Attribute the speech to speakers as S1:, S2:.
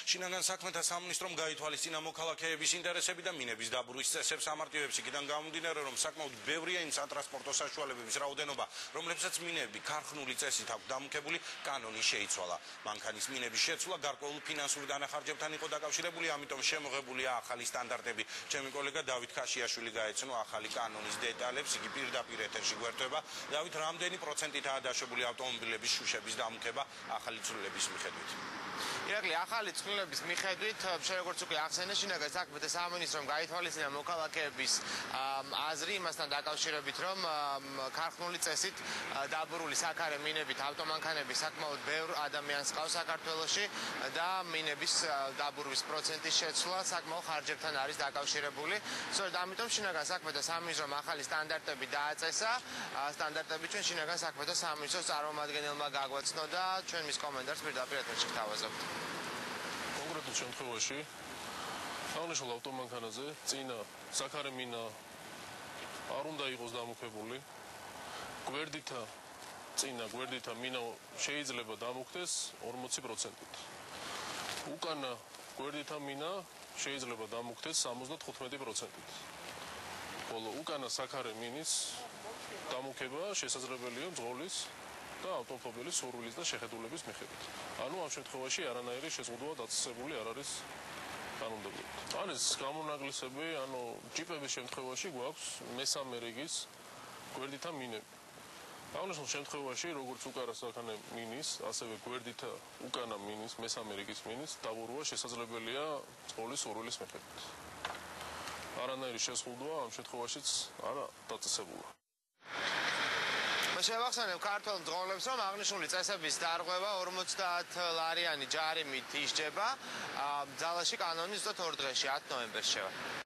S1: შინაგან საქმეთა სამინისტრომ გაითვალისწინა მოქალაქეების ინტერესები და მინების დაბურვის წესებს ამარტივებს იქიდან გამომდინარე, რომ საკმაოდ ბევრია იმ სატრანსპორტო საშუალებების რაოდენობა, რომლებსაც მინები ქარხნული წესით აქვს დამუქებული, კანონი შეიცვალა. მანქანის მინების შეცვლა გარკვეულ ფინანსურ დანახარჯებთან იყო დაკავშირებული, ამიტომ შემოღებულია ახალი სტანდარტები. ჩემი კოლეგა დავით ქაშიაშვილი გაეცნო ახალი კანონის დეტალებს, იგი პირდაპირ ეთერში გვერდება. დავით, რამდენი პროცენტითაა დაშვებული ავტომობილების შუშების დამუქება ახალი ცვლილების მიხედვით?
S2: ირაკლი, ახალი ცვლილების მიხედვით, როგორც უკვე ახსენე, შინაგან საქმეთა სამინისტრომ გაითვალისწინა მოქალაქეების აზრი იმასთან დაკავშირებით, რომ ქარხნული წესით დაბურული საქარე მინებით ავტომანქანები საკმაოდ ბევრ ადამიანს ყავს საქართველოში და მინების დაბურვის პროცენტის შეცვლა საკმაო ხარჯებთან არის დაკავშირებული. სწორედ ამიტომ შინაგან საქმეთა სამინისტრომ ახალი სტანდარტები დააწესა. სტანდარტები ჩვენ შინაგან საქმეთა სამინისტროს წარმომადგენელმა გაგვაცნო და ჩვენ მის კომენტარს პირდაპირ ეთერში გთავაზობთ.
S3: კონკრეტულ შემთხვევაში აღნიშნულ ავტომანქანაზე წინა საქარე მინა არ უნდა იყოს დამუქებული. გვერდითა მინა შეიძლება დამუქდეს 40%-ით. უკანა გვერდითა მინა შეიძლება დამუქდეს 75%-ით. ხოლო უკანა საქარე მინის დამუქება შესაძლებელია მძღოლის და ავტომობილის სურვილის და შეხედულების მიხედვით. ანუ ამ შემთხვევაში არანაირი შეზღუდვა დაწესებული არ არის კანონმდებლობით. ან ეს გამონაკლისები, ანუ ჯიპების შემთხვევაში გვაქვს მესამე რიგის გვერდითა მინები. აღნიშნულ შემთხვევაში, როგორც უკანა საქარე მინის, ასევე გვერდითა უკანა მინის, მესამე რიგის მინის დაბურვა შესაძლებელია მძღოლის სურვილის მიხედვით. არანაირი შეზღუდვა ამ შემთხვევაშიც არ დაწესებულა.
S2: შევახსენებ ქართველ მძღოლებს, რომ აღნიშნული წესების დარღვევა 50 ლარიანი ჯარიმით ისჯება. ძალაში კანონი ზუსტად 2 დღეში, 10 ნოემბერს შევა.